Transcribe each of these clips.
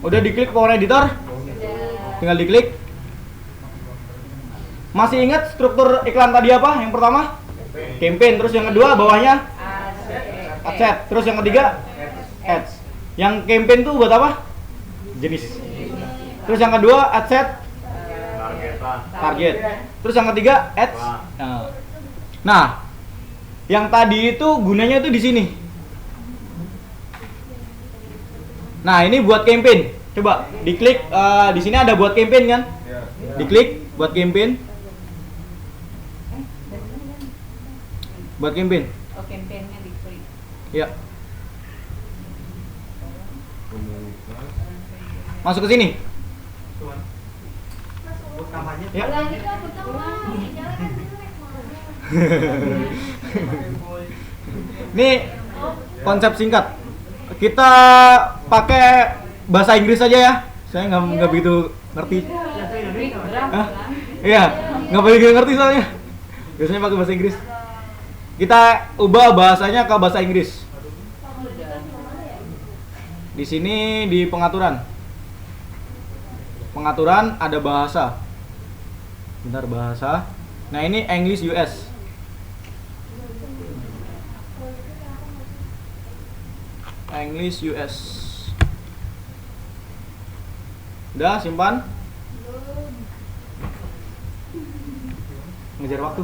Udah diklik Power Editor? Tinggal diklik. Masih ingat struktur iklan tadi apa? Yang pertama? Campaign. Terus yang kedua bawahnya? Ad set. Terus yang ketiga? Ads. Yang campaign tuh buat apa? Jenis. Terus yang kedua ad set? Target. Terus yang ketiga ads. Nah, yang tadi itu gunanya itu di sini. Nah, ini buat campaign. Coba diklik, di sini ada buat campaign kan? Diklik buat campaign. Buat campaign. Oh, campaignnya diklik. Ya. Masuk ke sini. Ya. Ini konsep singkat. Kita pakai bahasa Inggris aja ya. Saya nggak begitu ngerti. Hah? Iya, nggak begitu ngerti soalnya. Biasanya pakai bahasa Inggris. Kita ubah bahasanya ke bahasa Inggris. Di sini di pengaturan. Pengaturan ada bahasa. Bentar, bahasa. Nah, ini English US. English US. Udah, simpan. Ngejar waktu.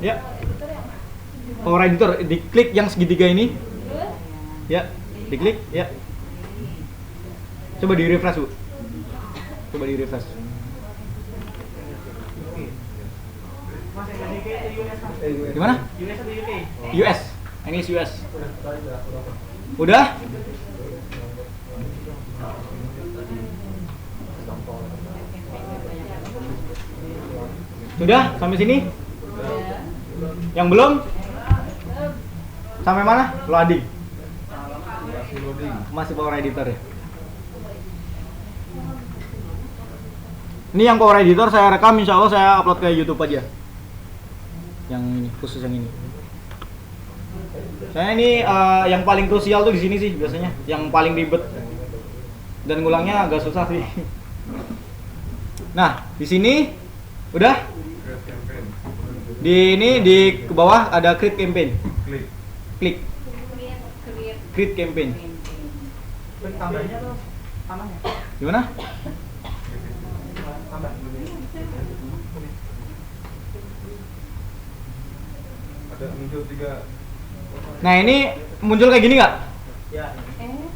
Ya. Power Editor, diklik yang segitiga ini. Ya, diklik, ya. Coba di refresh, Bu. Coba di refresh. Gimana? US. English US. Udah? Sudah sampai sini? Yang belum? Sampai mana? Loading. Masih Power Editor ya. Ini yang Power Editor saya rekam, insya Allah saya upload ke YouTube aja. Yang ini, khusus yang ini. Saya ini yang paling krusial tuh di sini sih biasanya, yang paling ribet dan ngulangnya agak susah sih. Nah, di sini udah. Di ini di ke bawah ada create campaign. Klik. Create campaign. Tambahnya tuh tambahnya. Gimana? Tambah. Ada muncul 3. Nah, ini muncul kayak gini nggak? Ya.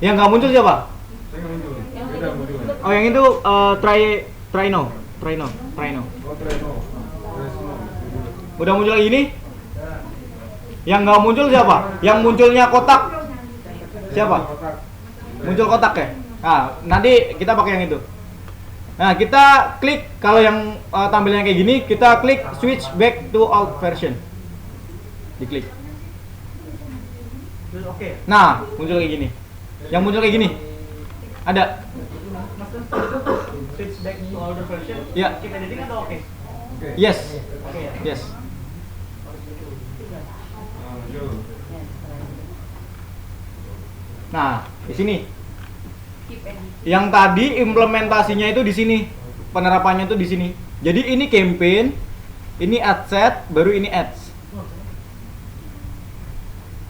Yang nggak muncul siapa? Saya muncul. Oh, yang itu try now. Udah muncul kayak gini? Yang nggak muncul siapa? Yang munculnya kotak siapa? Muncul kotak ya? Nah, nanti kita pakai yang itu. Nah, kita klik kalau yang tampilnya kayak gini, kita klik switch back to old version. Diklik. Nah, muncul kayak gini. Yang muncul kayak gini. Ada. Switch back to older version. Ya. Kita editing atau oke? Yes. Yes. Nah, di sini. Yang tadi implementasinya itu di sini. Penerapannya itu di sini. Jadi ini campaign, ini ad set, baru ini ads.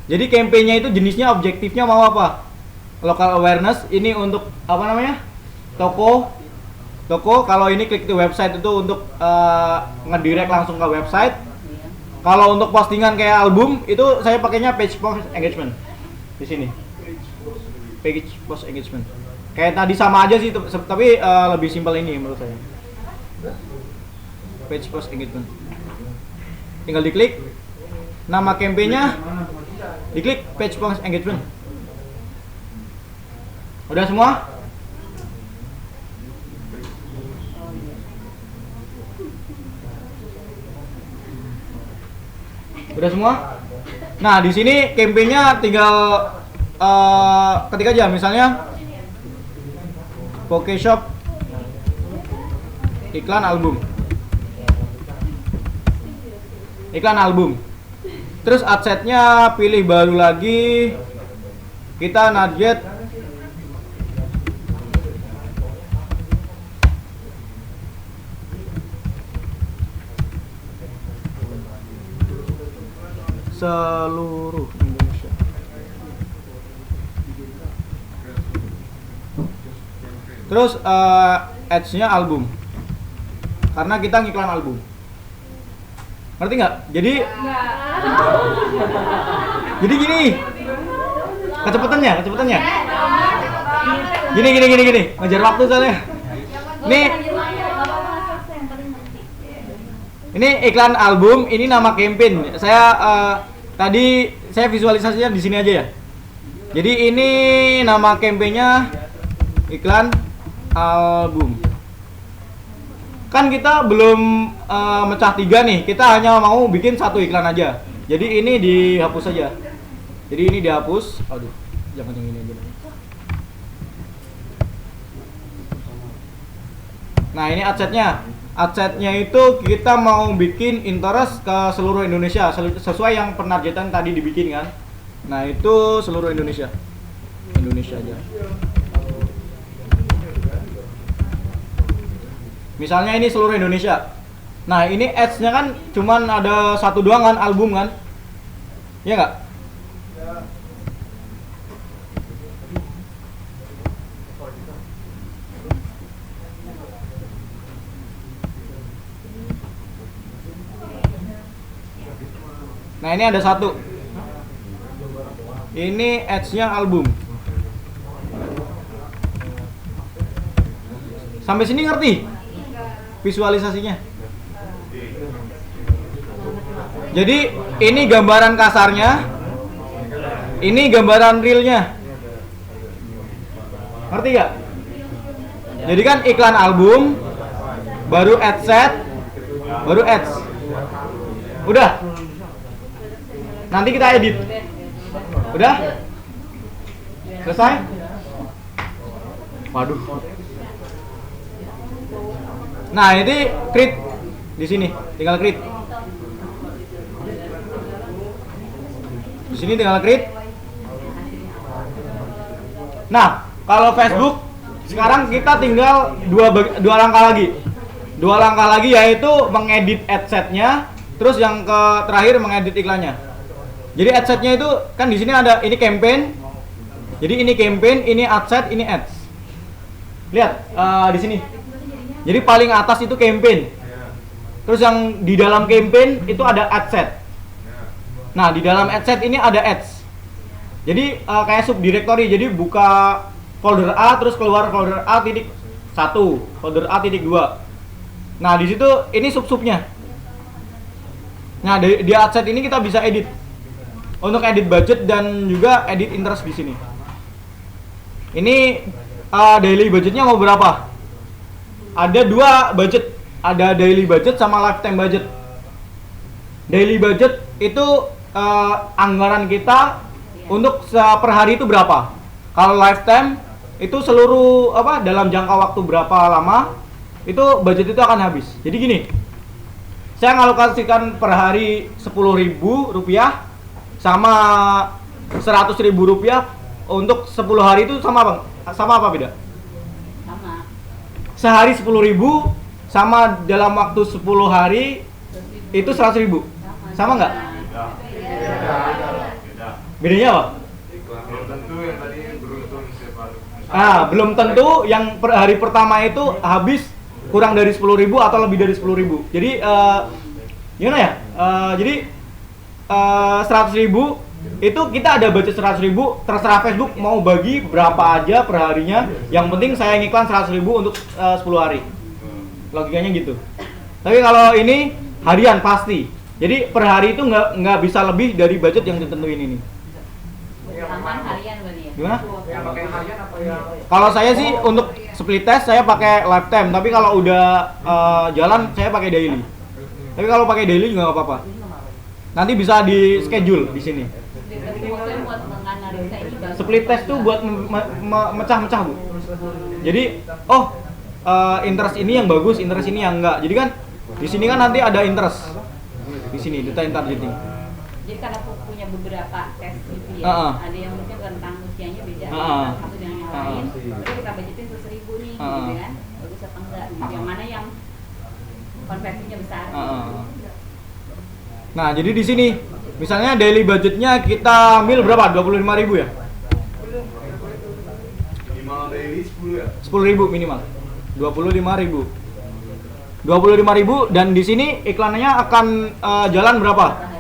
Jadi campaignnya itu jenisnya, objektifnya mau apa? Local awareness, ini untuk apa namanya? Toko. Kalau ini klik di website itu untuk ngedirect langsung ke website. Kalau untuk postingan kayak album itu saya pakainya page post engagement di sini. Page post engagement. Kayak tadi sama aja sih, tapi lebih simpel ini menurut saya. Page post engagement. Tinggal diklik. Nama campaignnya diklik page post engagement. Udah semua? Udah semua? Nah, di sini campaignnya tinggal ketik aja, misalnya Pokeshop iklan album. iklan album. Terus adsetnya pilih baru lagi, kita target seluruh Indonesia. Terus ads-nya album, karena kita ngiklan album. Ngerti nggak? Jadi gini, kecepatannya. Gini, ngejar waktu soalnya. Ini iklan album, ini nama campaign. Tadi saya visualisasinya di sini aja ya. Jadi ini nama campaignnya iklan album. Kan kita belum mecah 3 nih, kita hanya mau bikin satu iklan aja. Jadi ini dihapus aja. Jadi ini dihapus. Aduh, jangan yang ini aja. Nah ini adsetnya itu kita mau bikin interest ke seluruh Indonesia sesuai yang penargetan tadi dibikin kan. Nah itu seluruh Indonesia aja. Misalnya ini seluruh Indonesia. Nah ini ads-nya kan cuman ada satu doang kan, album kan, ya nggak? Nah ini ada satu. Ini ads-nya album. Sampai sini ngerti visualisasinya? Jadi ini gambaran kasarnya, ini gambaran realnya. Ngerti gak? Jadi kan iklan album, baru ad set, baru ads. Udah. Nanti kita edit. Udah? Selesai? Waduh. Nah, ini create di sini, tinggal create. Di sini tinggal create. Nah, kalau Facebook sekarang kita tinggal dua langkah lagi. Dua langkah lagi yaitu mengedit adsetnya, terus yang terakhir mengedit iklannya. Jadi adsetnya itu kan di sini ada ini campaign. Jadi ini campaign, ini adset, ini ads. Lihat di sini. Jadi paling atas itu campaign. Terus yang di dalam campaign itu ada adset. Nah, di dalam adset ini ada ads. Jadi kayak subdirectory. Jadi buka folder A terus keluar folder A.1, folder A.2. Nah, di situ ini sub-subnya. Nah, di adset ini kita bisa edit. Untuk edit budget dan juga edit interest di sini. Ini daily budgetnya mau berapa? Ada dua budget, ada daily budget sama lifetime budget. Daily budget itu anggaran kita untuk per hari itu berapa? Kalau lifetime itu seluruh dalam jangka waktu berapa lama itu budget itu akan habis. Jadi gini, saya ngalokasikan per hari Rp10.000 sama Rp100.000 untuk 10 hari itu sama apa beda? Sama. Sehari 10.000 sama dalam waktu 10 hari itu 100.000. Sama nggak? Bedanya apa? Belum tentu yang tadi beruntung Belum tentu yang per hari pertama itu habis kurang dari 10.000 atau lebih dari 10.000. Jadi gimana ya? Jadi 100.000 itu kita ada budget 100.000, terserah Facebook mau bagi berapa aja per harinya. Yang penting saya ngiklan 100.000 untuk 10 hari. Logikanya gitu. Tapi kalau ini harian pasti. Jadi per hari itu nggak bisa lebih dari budget yang ditentuin ini. Aman harian berarti ya? Gimana? yang pakai harian apa yang Kalau saya sih untuk split test saya pakai lifetime, tapi kalau udah jalan saya pakai daily. Tapi kalau pakai daily juga nggak apa-apa. Nanti bisa di schedule di sini. Buat menganalisa ini bagus. Split test tuh buat mecah-mecah, Bu. Jadi, interest ini yang bagus, interest ini yang enggak. Jadi kan di sini kan nanti ada interest. Di sini detail targeting. Jadi karena punya beberapa tes gitu ya, ada yang mungkin rentang usianya beda, satu dengan yang lain. Jadi kita budgetin tuh 1.000 nih, gitu kan? Bagus apa enggak? Yang mana yang konversinya besar? Nah, jadi di sini misalnya daily budgetnya kita ambil berapa? 25.000 ya? Minimal daily 10 ya? 10.000 minimal. 25.000. 25.000 dan di sini iklannya akan jalan berapa?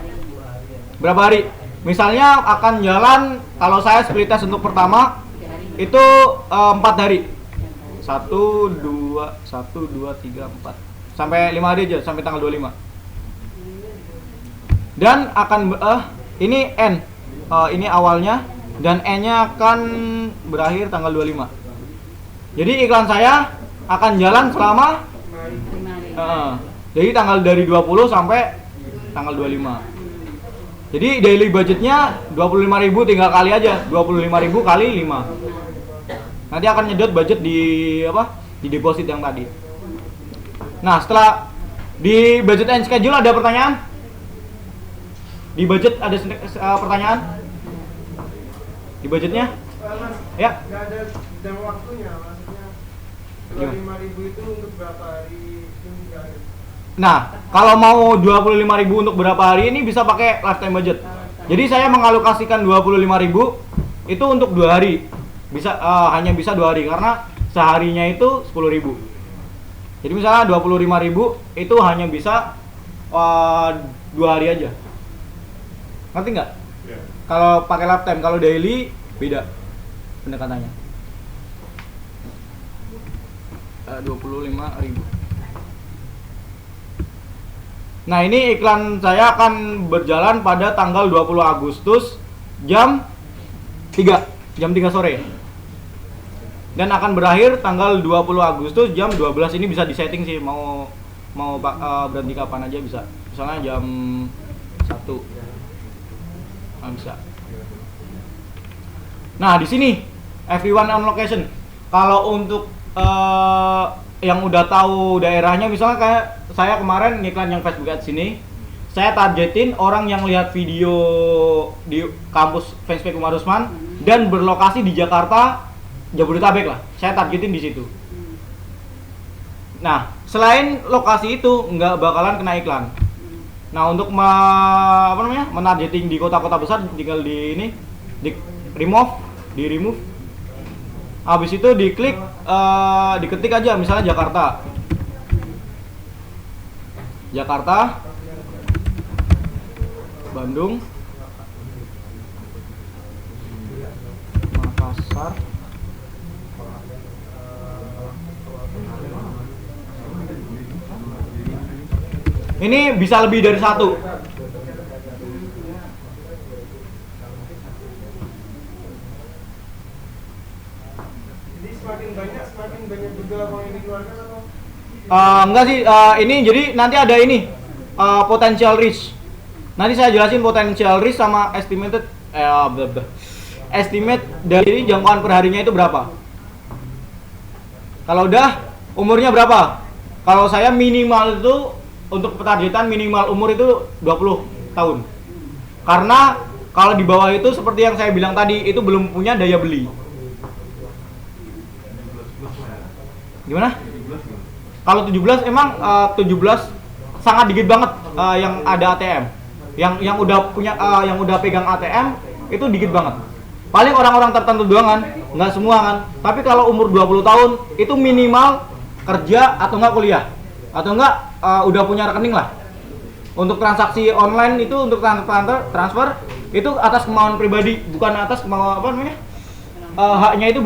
Berapa hari? Misalnya akan jalan kalau saya split test untuk pertama itu 4 hari. 1 2 3 4 sampai 5 hari aja sampai tanggal 25. Dan akan ini N. Ini awalnya dan N-nya akan berakhir tanggal 25. Jadi iklan saya akan jalan selama jadi tanggal dari 20 sampai tanggal 25. Jadi daily budgetnya 25.000 tinggal kali aja 25.000 kali 5. Nanti akan nyedot budget di apa? Di deposit yang tadi. Nah, setelah di budget and schedule ada pertanyaan? Di budget ada pertanyaan? Di budgetnya? Ya. Nggak ada jam waktunya, maksudnya. Kalau 5.000 itu untuk berapa hari? Nah, kalau mau 25.000 untuk berapa hari ini bisa pakai lifetime budget. Jadi saya mengalokasikan 25.000 itu untuk 2 hari. Bisa hanya bisa 2 hari karena seharinya itu 10.000. Jadi misalnya 25.000 itu hanya bisa 2 hari aja. Ngerti nggak? Iya. Kalau pakai lifetime, kalau daily beda pendekatannya. 25.000. Nah, ini iklan saya akan berjalan pada tanggal 20 Agustus jam 3 sore. Dan akan berakhir tanggal 20 Agustus jam 12. Ini bisa disetting sih mau berhenti kapan aja bisa. Misalnya jam 1. Bisa. Nah, di sini everyone on location. Kalau untuk yang udah tahu daerahnya, misalnya kayak saya kemarin ngiklan yang Facebook Ads sini, saya targetin orang yang lihat video di kampus Facebook Umar Usman dan berlokasi di Jakarta, Jabodetabek lah. Saya targetin di situ. Nah, selain lokasi itu nggak bakalan kena iklan. Nah, untuk menargeting di kota-kota besar tinggal di ini di remove. Habis itu diklik, diketik aja misalnya Jakarta, Bandung, Makassar, ini bisa lebih dari satu. Semakin banyak juga uang yang dikeluarkan atau? Enggak sih, ini jadi nanti ada ini potential risk. Nanti saya jelasin potential risk sama estimate dari jangkauan perharinya itu berapa. Kalau udah umurnya berapa? Kalau saya minimal itu untuk targetan minimal umur itu 20 tahun. Karena kalau di bawah itu seperti yang saya bilang tadi itu belum punya daya beli. Gimana? Kalau 17 emang 17 sangat dikit banget yang ada ATM. Yang udah punya yang udah pegang ATM itu dikit banget. Paling orang-orang tertentu doang kan, nggak semua kan. Tapi kalau umur 20 tahun itu minimal kerja atau enggak kuliah. Atau enggak udah punya rekening lah. Untuk transaksi online itu untuk transfer itu atas kemauan pribadi, bukan atas kemauan apa namanya? Haknya itu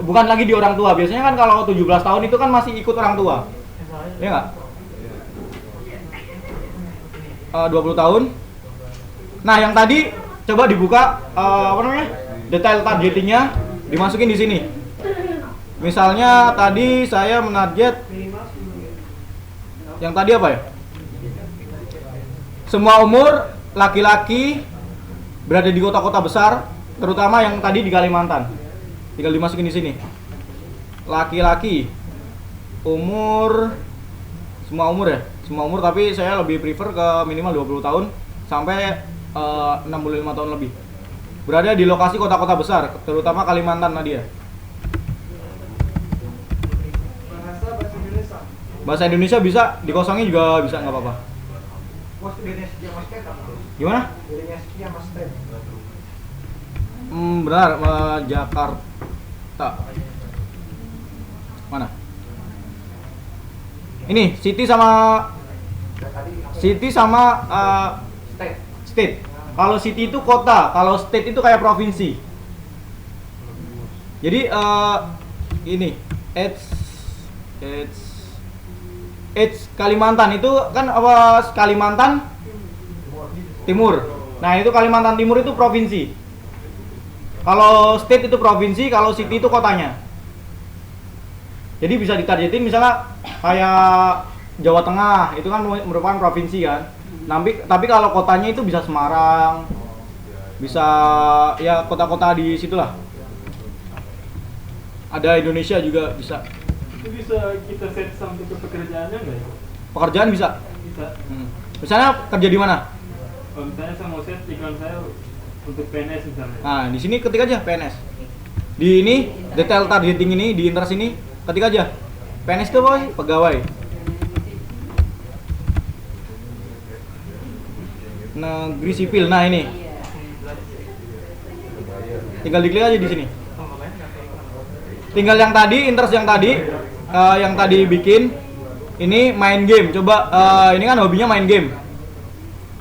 bukan lagi di orang tua. Biasanya kan kalau 17 tahun itu kan masih ikut orang tua. Ya enggak? 20 tahun. Nah, yang tadi coba dibuka detail targetingnya, dimasukin di sini. Misalnya tadi saya menarget yang tadi apa ya? Semua umur, laki-laki, berada di kota-kota besar, terutama yang tadi di Kalimantan. Tinggal dimasukin di sini. Laki-laki, umur, semua umur ya. Semua umur, tapi saya lebih prefer ke minimal 20 tahun sampai 65 tahun lebih. Berada di lokasi kota-kota besar, terutama Kalimantan, Nadia. Bahasa Indonesia. Bahasa Indonesia bisa, dikosongin juga bisa, nggak apa-apa. Bos bedanya sekian mas Ted apa? Gimana? Bedanya sekian mas Ted. Benar, Jakarta. Mana? Ini city sama state. Kalau city itu kota, kalau state itu kayak provinsi. Jadi ini it's Kalimantan itu kan apa, Kalimantan Timur. Nah, itu Kalimantan Timur itu provinsi. Kalau state itu provinsi, kalau city itu kotanya. Jadi bisa ditargetin misalnya kayak Jawa Tengah, itu kan merupakan provinsi kan. Tapi kalau kotanya itu bisa Semarang, bisa ya kota-kota di situlah. Ada Indonesia juga bisa. Itu bisa kita set sampai ke pekerjaannya nggak ya? Pekerjaan bisa. Bisa. Misalnya kerja di mana? Kalau misalnya saya mau set iklan saya untuk PNS misalnya. Nah, di sini ketik aja PNS. Di ini detail targeting ini di interest ini ketik aja. PNS itu apa? Pegawai. Negeri sipil. Nah, ini. Tinggal diklik aja di sini. Tinggal yang tadi, interest yang tadi bikin ini main game. Coba ini kan hobinya main game.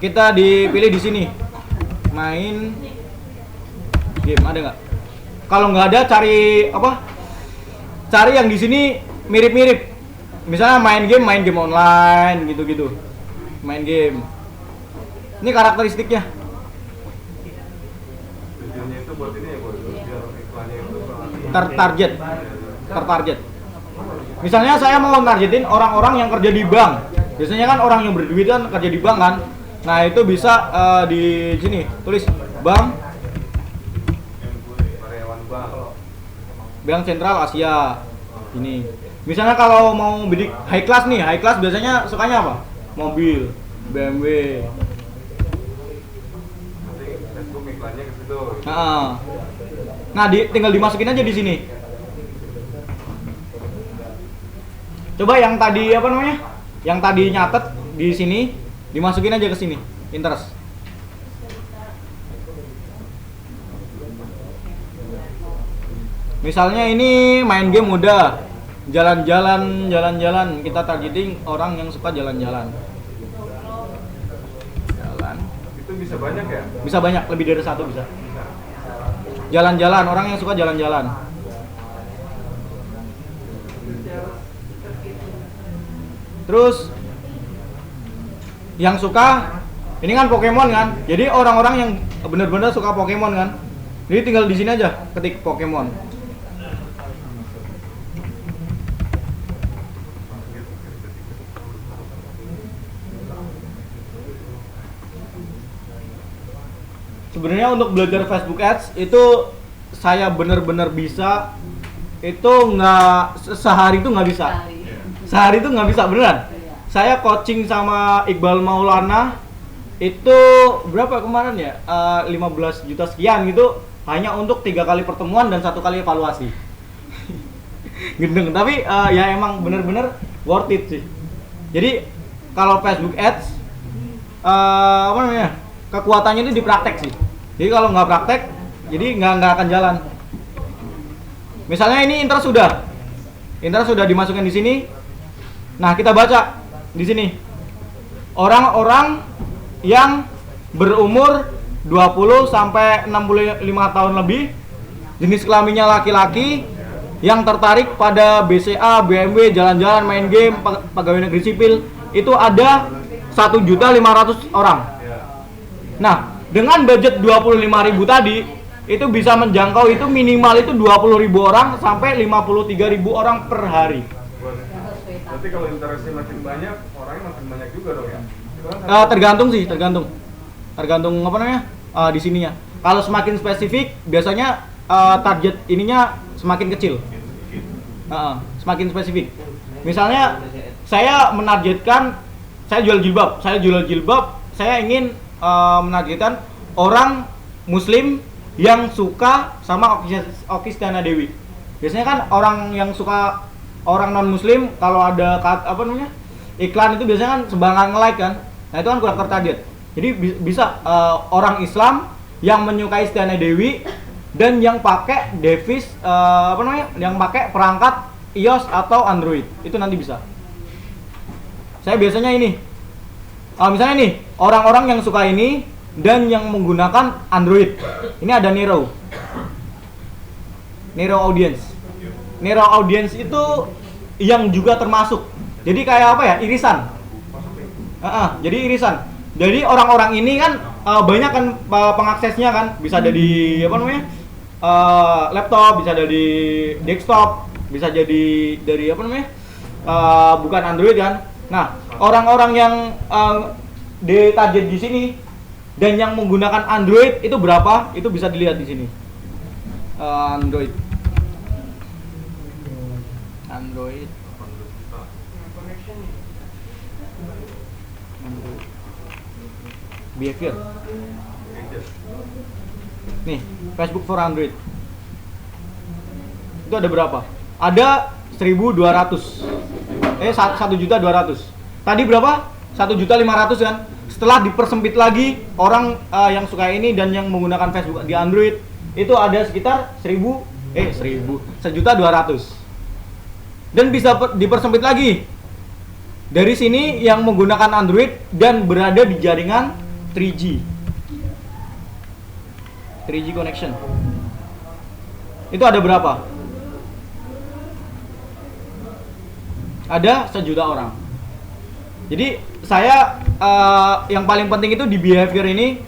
Kita dipilih di sini. Main game ada nggak? Kalau nggak ada cari apa? Cari yang di sini mirip-mirip. Misalnya main game online gitu-gitu. Main game. Ini karakteristiknya. Tujuannya itu buat ini ya, buat biar iklannya itu Tertarget. Misalnya saya mau targetin orang-orang yang kerja di bank. Biasanya kan orang yang berduit kan kerja di bank kan. Nah, itu bisa di sini tulis bank, karyawan bank. Bank Sentral Asia. Ini. Misalnya kalau mau bidik high class nih, high class biasanya sukanya apa? Mobil, BMW. Nanti Facebook iklannya ke situ. Nah, tinggal dimasukin aja di sini. Coba yang tadi apa namanya? Yang tadi nyatet di sini, dimasukin aja ke sini. Interest. Misalnya ini main game mudah. Jalan-jalan, kita targeting orang yang suka jalan-jalan. Jalan. Itu bisa banyak ya? Bisa banyak, lebih dari satu bisa. Jalan-jalan, orang yang suka jalan-jalan. Terus yang suka ini kan Pokemon kan. Jadi orang-orang yang benar-benar suka Pokemon kan. Jadi tinggal di sini aja ketik Pokemon. Sebenarnya untuk belajar Facebook Ads itu saya benar-benar bisa, itu nggak sehari itu nggak bisa. Sehari itu nggak bisa beneran. Saya coaching sama Iqbal Maulana itu berapa kemarin ya? 15 juta sekian gitu hanya untuk 3 kali pertemuan dan 1 kali evaluasi. Gendeng, tapi ya emang bener-bener worth it sih. Jadi kalau Facebook Ads apa namanya? Kekuatannya itu di praktek sih. Jadi kalau nggak praktek, jadi nggak akan jalan. Misalnya ini interest sudah dimasukkan di sini. Nah, kita baca di sini. Orang-orang yang berumur 20 sampai 65 tahun lebih, jenis kelaminnya laki-laki, yang tertarik pada BCA, BMW, jalan-jalan, main game, pegawai negeri sipil, itu ada 1.500.000 orang. Nah, dengan budget 25.000 tadi, itu bisa menjangkau itu minimal itu 20.000 orang sampai 53.000 orang per hari. Berarti kalau interestnya makin banyak, orangnya makin banyak juga dong ya? Tergantung apa namanya di sininya. Kalau semakin spesifik, biasanya target ininya semakin kecil. Semakin spesifik. Misalnya saya menargetkan saya jual jilbab, saya ingin menargetkan orang muslim yang suka sama Okky Setiana Dewi. Biasanya kan orang yang suka orang non muslim kalau ada iklan itu biasanya kan sembarangan nge-like kan. Nah itu kan kurang tertarget. Jadi bisa orang Islam yang menyukai Setiana Dewi dan yang pakai device yang pakai perangkat iOS atau Android, itu nanti bisa. Saya biasanya ini misalnya nih orang-orang yang suka ini dan yang menggunakan Android, ini ada Nero Audience itu yang juga termasuk. Jadi kayak apa ya, irisan. Jadi irisan. Jadi orang-orang ini kan banyak kan pengaksesnya kan, bisa dari laptop, bisa dari desktop, bisa jadi dari bukan Android kan. Nah, orang-orang yang ditarget di sini dan yang menggunakan Android itu berapa? Itu bisa dilihat di sini. Android. Behavior. Nih, Facebook for Android. Itu ada berapa? Ada 1.200. 1.200.000. Tadi berapa? 1.500.000 kan? Setelah dipersempit lagi orang yang suka ini dan yang menggunakan Facebook di Android itu ada sekitar 1.200.000. Dan bisa dipersempit lagi. Dari sini yang menggunakan Android dan berada di jaringan 3G connection. Itu ada berapa? Ada 1 juta orang. Jadi saya yang paling penting itu di behavior ini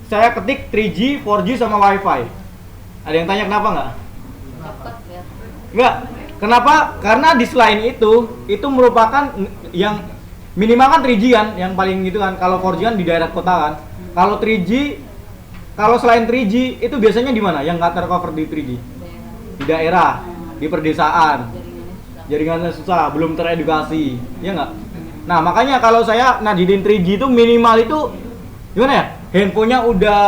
saya ketik 3G, 4G sama Wi-Fi. Ada yang tanya kenapa nggak? Nggak. Kenapa? Karena di selain itu merupakan yang minimal kan 3G kan, yang paling gitu kan. Kalau 4G kan di daerah kota kan. Kalau 3G, kalau selain 3G itu biasanya di mana? Yang nggak tercover di 3G? Di daerah, di pedesaan. Jaringannya susah, belum teredukasi, ya nggak? Nah makanya kalau saya nadiin 3G itu minimal itu gimana ya? Handphonenya udah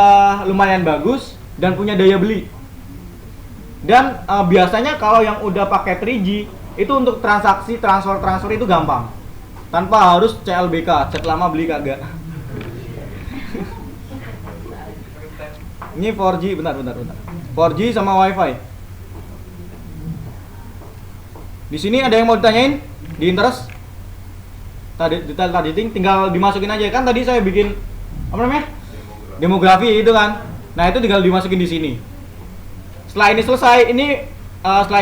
lumayan bagus dan punya daya beli. Dan biasanya kalau yang udah pakai 3G itu untuk transaksi transfer itu gampang, tanpa harus CLBK, chat lama beli kagak. Ini 4G, bentar. 4G sama Wi-Fi. Di sini ada yang mau ditanyain di interest? Detail targeting tinggal dimasukin aja kan, tadi saya bikin demografi itu kan. Nah, itu tinggal dimasukin di sini. Setelah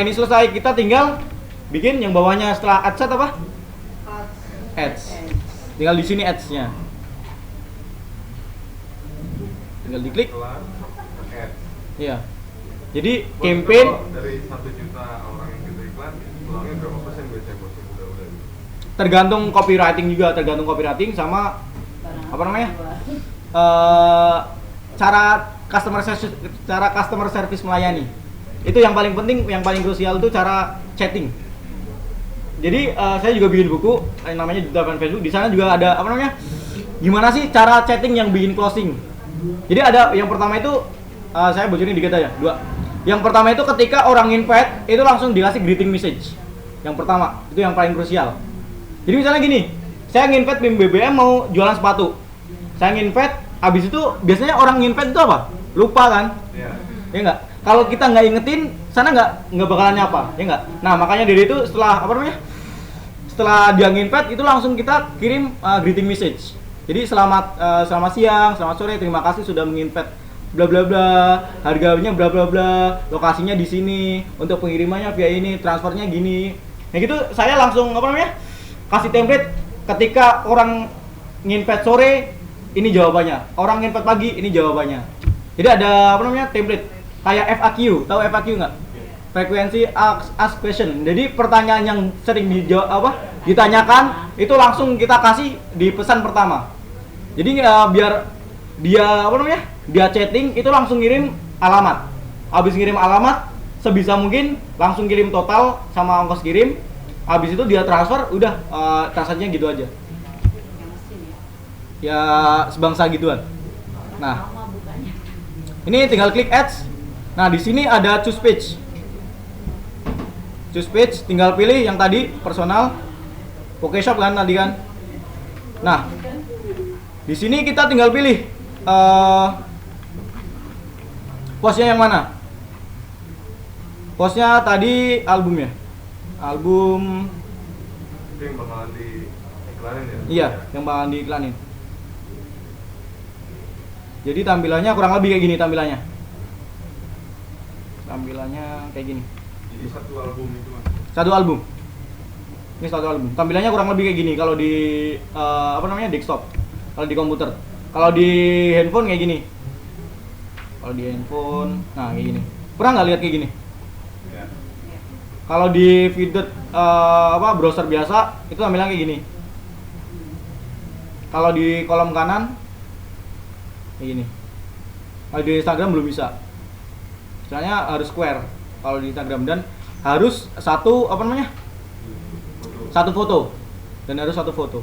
ini selesai, kita tinggal bikin yang bawahnya setelah ads apa? Ads. Tinggal di sini ads-nya. Tinggal diklik. Iya. Jadi campaign dari 1 juta orang yang kita iklan, pulangnya berapa persen biasanya bos? Tergantung copywriting juga, sama cara customer service melayani. Itu yang paling penting, yang paling krusial itu cara chatting. Jadi saya juga bikin buku yang namanya Jutaan Facebook. Di sana juga ada gimana sih cara chatting yang bikin closing. Jadi ada yang pertama itu saya bocorin dikit aja, 2. Yang pertama itu ketika orang invite itu langsung dikasih greeting message. Yang pertama, itu yang paling krusial. Jadi misalnya gini, saya nginvite BIM BBM mau jualan sepatu. Saya nginvite, habis itu biasanya orang nginvite itu apa? Lupa kan? Iya. Ya enggak? Kalau kita nggak ingetin, sana nggak bakalan nyapa, ya enggak? Nah, makanya dari itu setelah dia nginvite itu langsung kita kirim greeting message. Jadi selamat siang, selamat sore, terima kasih sudah menginvite bla bla bla, harganya bla bla bla, lokasinya di sini, untuk pengirimannya via ini, transfernya gini. Nah gitu saya langsung kasih template. Ketika orang nginvite sore, ini jawabannya. Orang nginvite pagi, ini jawabannya. Jadi ada template kayak FAQ. Tahu FAQ nggak? Frequency ask question. Jadi pertanyaan yang sering ditanyakan itu langsung kita kasih di pesan pertama. Jadi biar dia chatting itu langsung ngirim alamat. Habis ngirim alamat, sebisa mungkin langsung kirim total sama ongkos kirim. Habis itu dia transfer, udah transfernya gitu aja. ya sebangsa gituan. Nah, Lama bukanya. ini tinggal klik ads. Nah, di sini ada choose page. Choose page, tinggal pilih yang tadi personal, Pokeshop kan tadi kan. Nah, di sini kita tinggal pilih postnya yang mana. Postnya tadi album ya, album. Itu yang bakalan diiklanin ya? Iya, yang bakalan diiklanin. Jadi tampilannya kurang lebih kayak gini tampilannya. Tampilannya kayak gini. Jadi satu album itu Mas. Satu album. Ini satu album. Tampilannya kurang lebih kayak gini kalau di desktop. Kalau di komputer. Kalau di handphone kayak gini. Kalau di handphone, nah kayak gini. Pernah nggak lihat kayak gini? Ya. Kalau di feeder browser biasa itu tampilannya kayak gini. Kalau di kolom kanan kayak gini. Kalau di Instagram belum bisa. Misalnya harus square kalau di Instagram dan harus satu foto dan harus satu foto.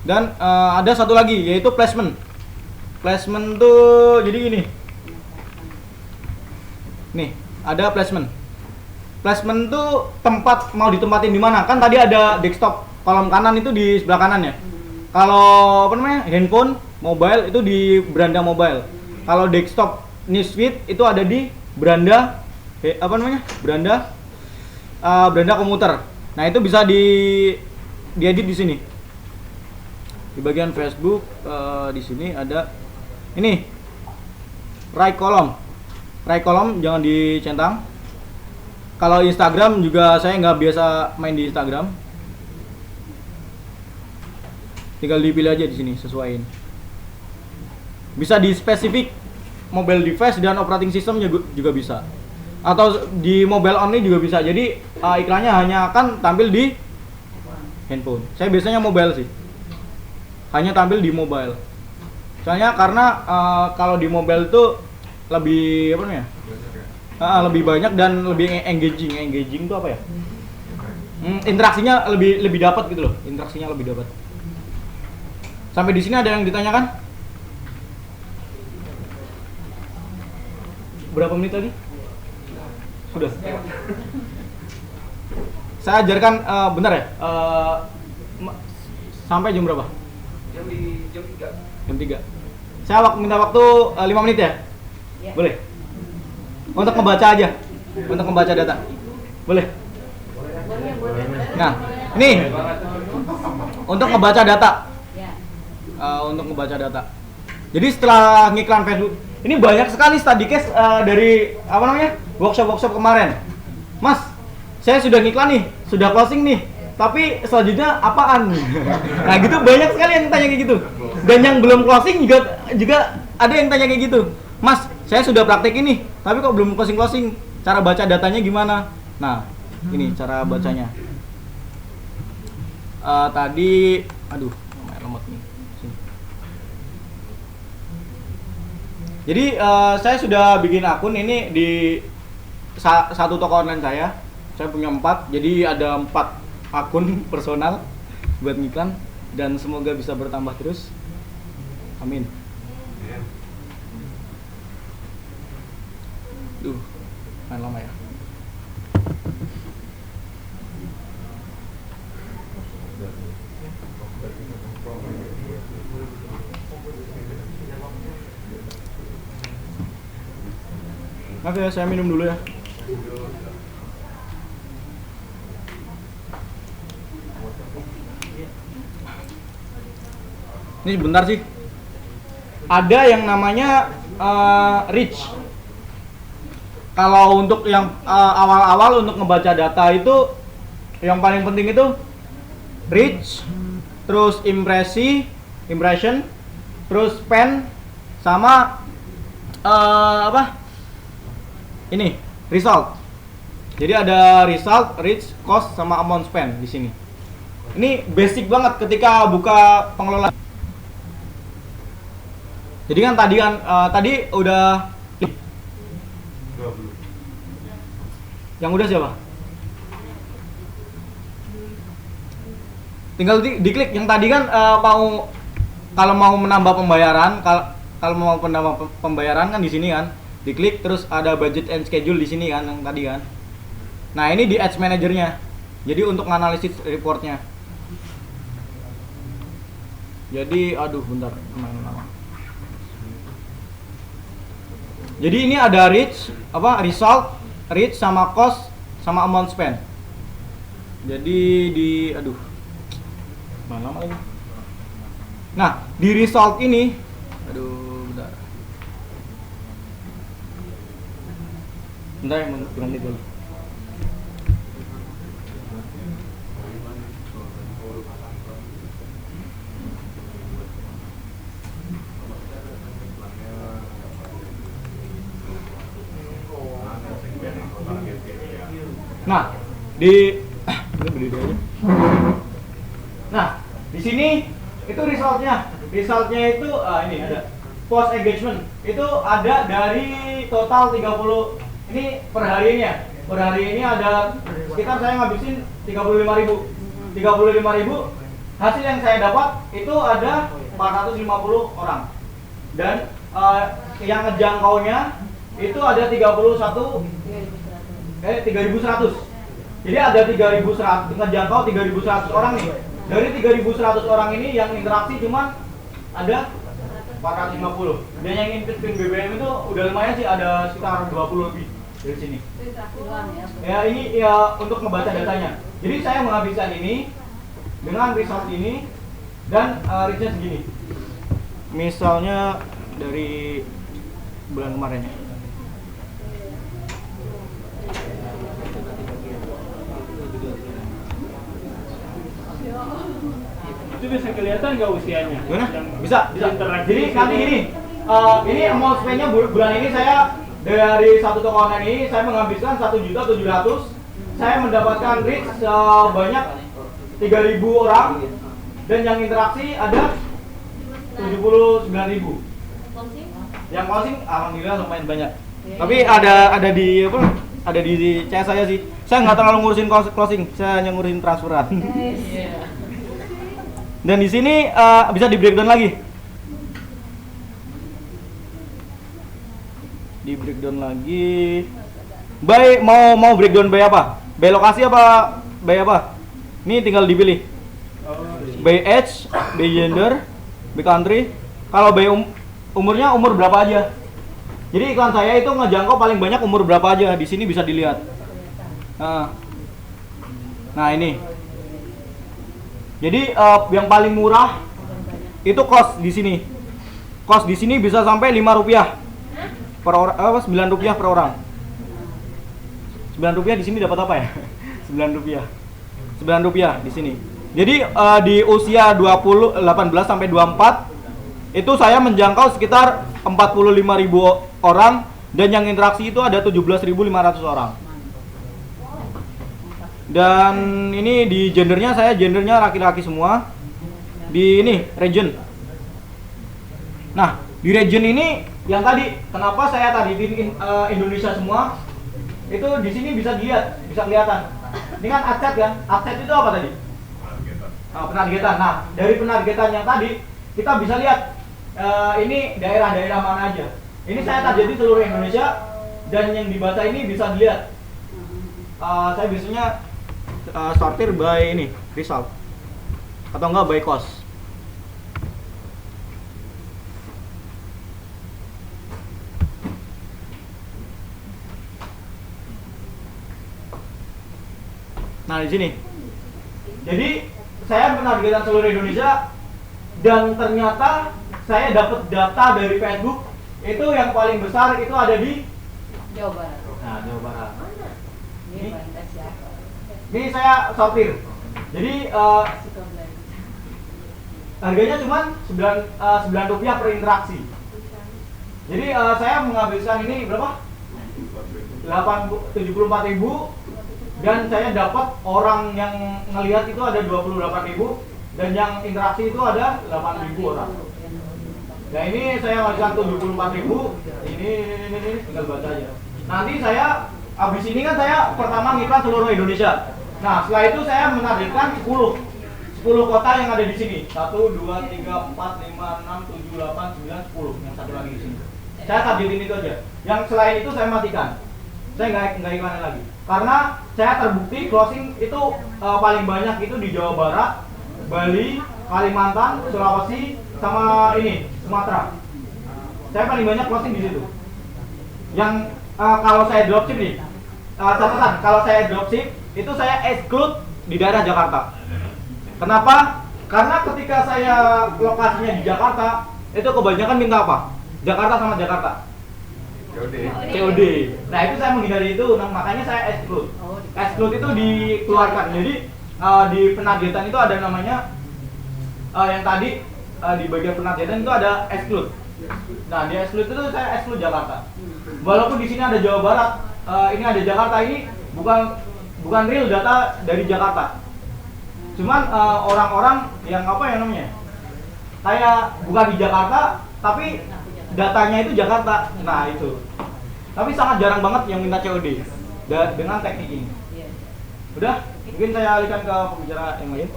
Dan ada satu lagi yaitu placement. Placement tuh jadi gini. Nih, ada placement. Placement tuh tempat mau ditempatin di mana? Kan tadi ada desktop kolom kanan itu di sebelah kanan ya. Kalau handphone, mobile itu di beranda mobile. Kalau desktop newsfeed itu ada di beranda beranda komputer. Nah, itu bisa diedit di sini. Di bagian Facebook di sini ada ini right column. Right column jangan dicentang. Kalau Instagram juga saya nggak biasa main di Instagram. Tinggal dipilih aja di sini, sesuaiin. Bisa di spesifik mobile device dan operating system juga bisa. Atau di mobile only juga bisa. Jadi iklannya hanya akan tampil di handphone. Saya biasanya mobile sih. Hanya tampil di mobile. Soalnya karena kalau di mobile tuh lebih lebih banyak dan lebih engaging. Engaging itu apa ya? Interaksinya lebih dapat gitu loh. Interaksinya lebih dapat. Sampai di sini ada yang ditanyakan? Berapa menit lagi? Sudah. Saya ajarkan bentar ya. Sampai jam berapa? Jam 3. Jam 3. Saya minta waktu 5 menit ya? Ya. Boleh? Untuk membaca aja. Untuk membaca data. Boleh? Boleh. Nah, ini untuk membaca data. Ya. Untuk membaca data. Jadi setelah ngiklan Facebook, ini banyak sekali study case dari workshop kemarin. Mas, saya sudah ngiklan nih, sudah closing nih, tapi selanjutnya apaan? Nah gitu banyak sekali yang tanya kayak gitu. Dan yang belum closing juga ada yang tanya kayak gitu. Mas, saya sudah praktek ini, tapi kok belum closing. Cara baca datanya gimana? Nah, ini cara bacanya. Tadi, lemot nih. Sini. Jadi saya sudah bikin akun ini di satu toko online saya. Saya punya 4, jadi ada 4 akun personal buat ngiklan dan semoga bisa bertambah terus. Amin. Main lama ya. Maaf ya, saya minum dulu ya. Ini sebentar sih. Ada yang namanya reach. Kalau untuk yang awal-awal untuk ngebaca data itu yang paling penting itu reach, terus impression, terus spend, sama ini result. Jadi ada result, reach, cost, sama amount spend di sini. Ini basic banget ketika buka pengelolaan. Jadi kan tadi udah yang udah siapa? tinggal diklik. Yang tadi kan kalau mau menambah pembayaran, kalau mau menambah pembayaran kan di sini kan, diklik terus ada budget and schedule di sini kan yang tadi kan. Nah ini di Ads Manager-nya. Jadi untuk analisis reportnya. Jadi aduh bentar kemana-mana. Jadi ini ada result, reach sama cost sama amount spend. Jadi mana lagi? Nah, di result ini bentar. Bentar yang kurang dulu. Nah, ini berdiri aja. Nah, di sini itu resultnya. Resultnya itu ini ada post engagement. Itu ada dari total 30. Ini per harinya. Per hari ini ada sekitar saya ngabisin 35.000. 35.000. Hasil yang saya dapat itu ada 450 orang. Dan yang ngejangkaunya itu ada 3.100. Jadi ada 3.100 ngejangkau 3.100 orang nih. Dari 3.100 orang ini yang interaksi cuma ada 450. Dan yang investment BBM itu udah lumayan sih, ada sekitar 20 lebih dari sini. Ya ini ya untuk membaca datanya. Jadi saya menghabiskan ini dengan result ini dan reach-nya segini. Misalnya dari bulan kemarin. Itu bisa kelihatan nggak usianya? Gimana? Bisa. Interaksi. Jadi nanti gini, ini amount spend-nya bulan ini saya dari satu toko online ini saya menghabiskan 1.700.000. Saya mendapatkan reach sebanyak 3.000 orang dan yang interaksi ada 79.000. Yang closing alhamdulillah lumayan banyak. Tapi ada di apa? Ada di CS saya sih. Saya nggak terlalu ngurusin closing, saya hanya ngurusin transferan. Dan di sini bisa di breakdown lagi. Di breakdown lagi. By mau breakdown by apa? By lokasi apa? By apa? Ini tinggal dipilih. By age, by gender, by country. Kalau by umurnya umur berapa aja. Jadi iklan saya itu ngejangkau paling banyak umur berapa aja. Di sini bisa dilihat. Nah ini. Jadi yang paling murah itu cost di sini. Cost di sini bisa sampai Rp5 per orang, Rp9 per orang. Rp9 di sini dapat apa ya? Rp9 di sini. Jadi di usia 18 sampai 24 itu saya menjangkau sekitar 45.000 orang dan yang interaksi itu ada 17.500 orang. Dan ini di gendernya gendernya laki-laki semua. Di ini region. Nah, di region ini yang tadi kenapa saya tadi di Indonesia semua itu di sini bisa dilihat, bisa kelihatan. Ini kan adset kan? Adset itu apa tadi? Penargetan. Nah, dari penargetan yang tadi kita bisa lihat ini daerah-daerah mana aja. Ini saya targetin seluruh Indonesia dan yang dibaca ini bisa dilihat. Saya biasanya sortir by ini result atau enggak by cost. Nah di sini, jadi saya menargetkan seluruh Indonesia dan ternyata saya dapat data dari Facebook itu yang paling besar itu ada di Jawa Barat. Nah Jawa Barat. Ini Ini saya sortir. Jadi harganya cuma Rp9 per interaksi. Jadi saya menghabiskan ini berapa? 74.000 dan saya dapat orang yang ngelihat itu ada 28.000 dan yang interaksi itu ada 8.000 orang. Nah ini saya menghabiskan 74.000. Ini tinggal baca aja. Nanti saya habis ini kan saya pertama ngiklan seluruh Indonesia. Nah setelah itu saya menargetkan 10 10 kota yang ada di sini. 1, 2, 3, 4, 5, 6, 7, 8, 9, 10. Yang satu lagi di sini. Saya targetin itu aja. Yang selain itu saya matikan. Saya nggak iklanin lagi. Karena saya terbukti closing itu paling banyak itu di Jawa Barat, Bali, Kalimantan, Sulawesi, sama ini Sumatera. Saya paling banyak closing di situ. Yang kalau saya dropship nih, catatan kalau saya dropship itu saya exclude di daerah Jakarta. Kenapa? Karena ketika saya lokasinya di Jakarta, itu kebanyakan minta apa? Jakarta sama Jakarta. COD. Nah itu saya menghindari itu, makanya saya exclude. Exclude itu dikeluarkan. Jadi di penargetan itu ada namanya yang tadi di bagian penargetan itu ada exclude. Nah di exclude itu saya exclude Jakarta. Walaupun di sini ada Jawa Barat, ini ada Jakarta, ini bukan real data dari Jakarta. Cuman orang-orang yang apa ya namanya? Kayak bukan di Jakarta, tapi datanya itu Jakarta. Nah itu. Tapi sangat jarang banget yang minta COD dengan teknik ini. Udah, mungkin saya alihkan ke pembicara yang lain.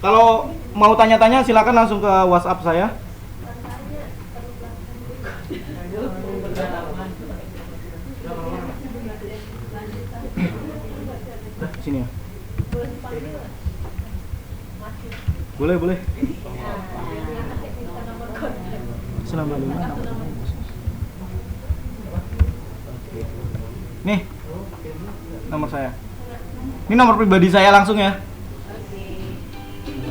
Kalau mau tanya-tanya silakan langsung ke WhatsApp saya. Sini ya. Boleh. Assalamualaikum. Nih, nomor saya. Ini nomor pribadi saya langsung ya.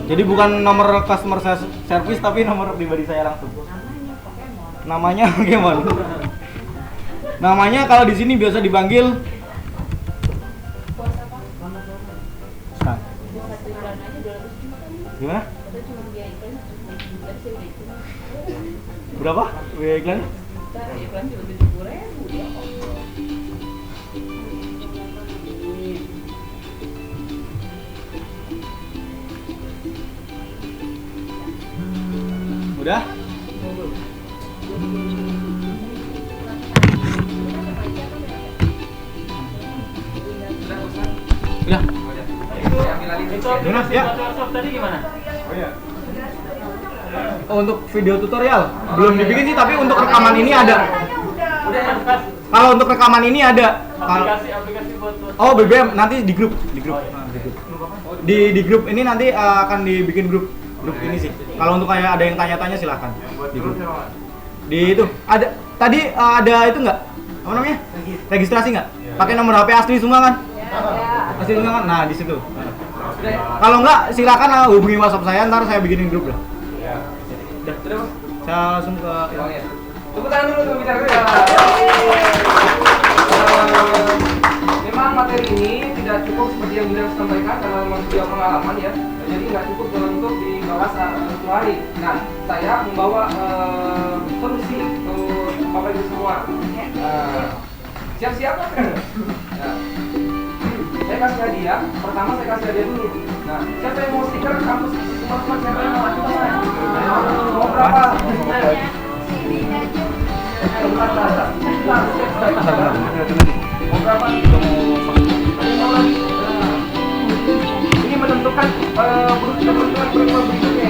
Jadi bukan nomor customer service tapi nomor pribadi saya langsung. Namanya Pokemon. Namanya kalau di sini biasa dipanggil gimana? Berapa? Biaya iklan? Udah? Udah. Jonas ya. Tadi gimana? Oh iya. Untuk video tutorial belum dibikin sih, tapi untuk rekaman ini ada. Kalau untuk rekaman ini ada. Aplikasi buat Oh BBM nanti di grup. Di grup ini nanti akan dibikin grup ini sih. Kalau untuk kayak ada yang tanya-tanya silahkan. Di grup. Di itu ada tadi ada itu nggak? Apa namanya? Registrasi nggak? Pakai nomor HP asli semua kan? Asli semua kan? Nah di situ. Kalau nggak silakan hubungi WhatsApp saya, ntar saya bikinin grup lah. Udah. Saya langsung ke. Tepuk tangan dulu untuk bicara memang materi ini tidak cukup seperti yang Bunda sampaikan karena memang dia pengalaman ya. Jadi nggak cukup untuk dibahas satu hari. Nah, saya membawa solusi untuk Bapak Ibu semua. Siap-siap kan? Nah, saya kasih hadiah. Pertama saya kasih hadiah dulu. Nah, siapa yang mau stiker kampus semua siapa yang mau? Mau berapa? Ini menentukan keberuntungan berikutnya.